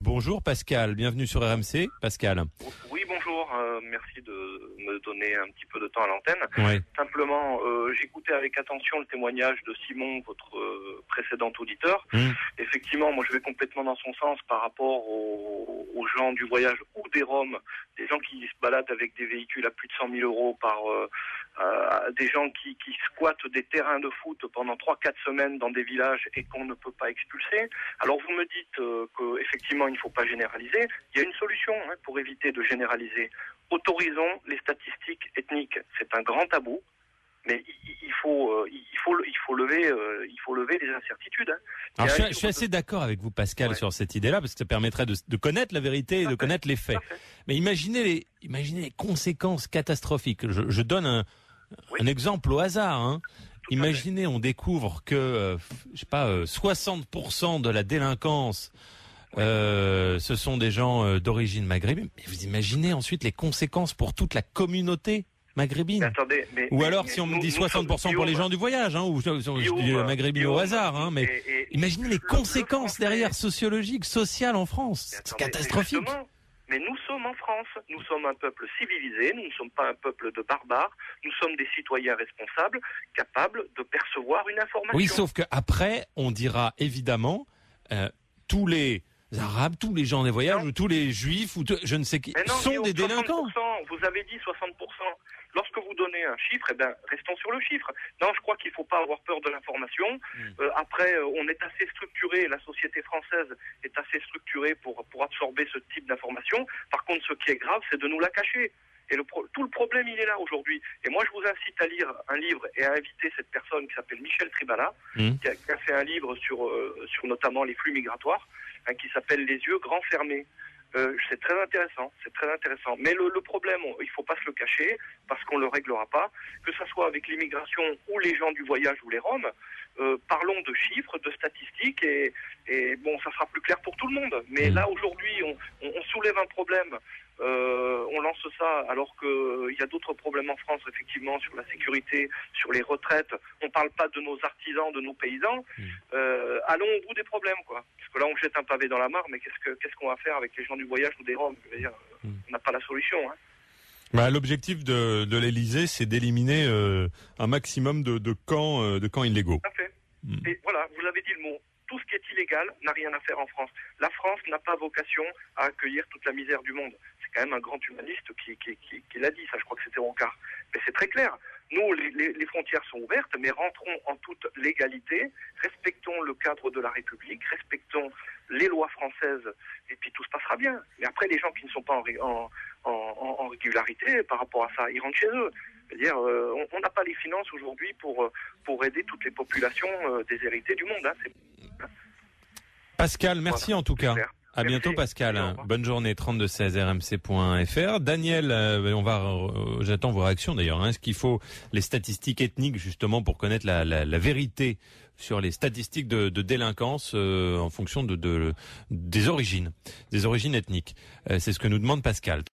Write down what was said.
Bonjour Pascal, bienvenue sur RMC. Pascal. Oui, bonjour, merci de me donner un petit peu de temps à l'antenne. Oui. Simplement, j'écoutais avec attention le témoignage de Simon, votre précédent auditeur. Effectivement, moi je vais complètement dans son sens par rapport aux gens du voyage ou des Roms, des gens qui se baladent avec des véhicules à plus de 100 000 euros par des gens qui squattent des terrains de foot pendant 3-4 semaines dans des villages et qu'on ne peut pas expulser. Alors vous me dites qu'effectivement il ne faut pas généraliser. Il y a une solution pour éviter de généraliser. Autorisons les statistiques ethniques. C'est un grand tabou, mais il faut lever les incertitudes. Alors je suis assez d'accord avec vous Pascal sur cette idée-là, parce que ça permettrait de connaître la vérité et de connaître les faits. Mais imaginez les conséquences catastrophiques. Je donne un exemple au hasard. Imaginez, on découvre que 60% de la délinquance ce sont des gens d'origine maghrébine. Mais vous imaginez ensuite les conséquences pour toute la communauté maghrébine. Ou alors si on me dit 60% pour les gens du voyage, ou je dis maghrébine au hasard, mais imaginez les conséquences derrière sociologiques, sociales en France. C'est catastrophique. Mais nous sommes en France, nous sommes un peuple civilisé, nous ne sommes pas un peuple de barbares, nous sommes des citoyens responsables, capables de percevoir une information. Oui, sauf qu'après, on dira évidemment, tous les Arabes, tous les gens des voyages, ou tous les Juifs, ou je ne sais qui, sont des délinquants. Vous avez dit 60%. Lorsque vous donnez un chiffre, restons sur le chiffre. Non, je crois qu'il ne faut pas avoir peur de l'information. Après, on est assez structuré, la société française est assez structurée pour absorber ce type d'information. Par contre, ce qui est grave, c'est de nous la cacher. Et tout le problème, il est là aujourd'hui. Et moi, je vous incite à lire un livre et à inviter cette personne qui s'appelle Michel Tribala, qui a fait un livre sur notamment les flux migratoires, qui s'appelle Les yeux grands fermés. C'est très intéressant, Mais le problème, il faut pas se le cacher, parce qu'on le réglera pas, que ça soit avec l'immigration ou les gens du voyage ou les Roms. Parlons de chiffres, de statistiques, et bon, ça sera plus clair pour tout le monde. Mais là, aujourd'hui, on soulève un problème. On lance ça alors qu'il y a d'autres problèmes en France, effectivement, sur la sécurité, sur les retraites. On parle pas de nos artisans, de nos paysans. Allons au bout des problèmes, quoi. Parce que là, on jette un pavé dans la mare, mais qu'est-ce qu'on va faire avec les gens du voyage ou des Roms? Je veux dire, on n'a pas la solution. L'objectif de l'Élysée, c'est d'éliminer un maximum de camps illégaux. Tout à fait. Et voilà, vous avez dit le mot. Tout ce qui est illégal n'a rien à faire en France. La France n'a pas vocation à accueillir toute la misère du monde. C'est quand même un grand humaniste qui l'a dit, ça je crois que c'était Oncart. Mais c'est très clair. Nous, les frontières sont ouvertes, mais rentrons en toute légalité, respectons le cadre de la République, respectons les lois françaises, et puis tout se passera bien. Mais après, les gens qui ne sont pas en régularité par rapport à ça, ils rentrent chez eux. C'est-à-dire, on n'a pas les finances aujourd'hui pour aider toutes les populations déshéritées du monde. Pascal, merci en tout cas. À bientôt Pascal. Bonne journée, 3216 rmc.fr. Daniel, j'attends vos réactions d'ailleurs. Est-ce qu'il faut les statistiques ethniques justement pour connaître la vérité sur les statistiques de délinquance en fonction des origines ethniques? C'est ce que nous demande Pascal.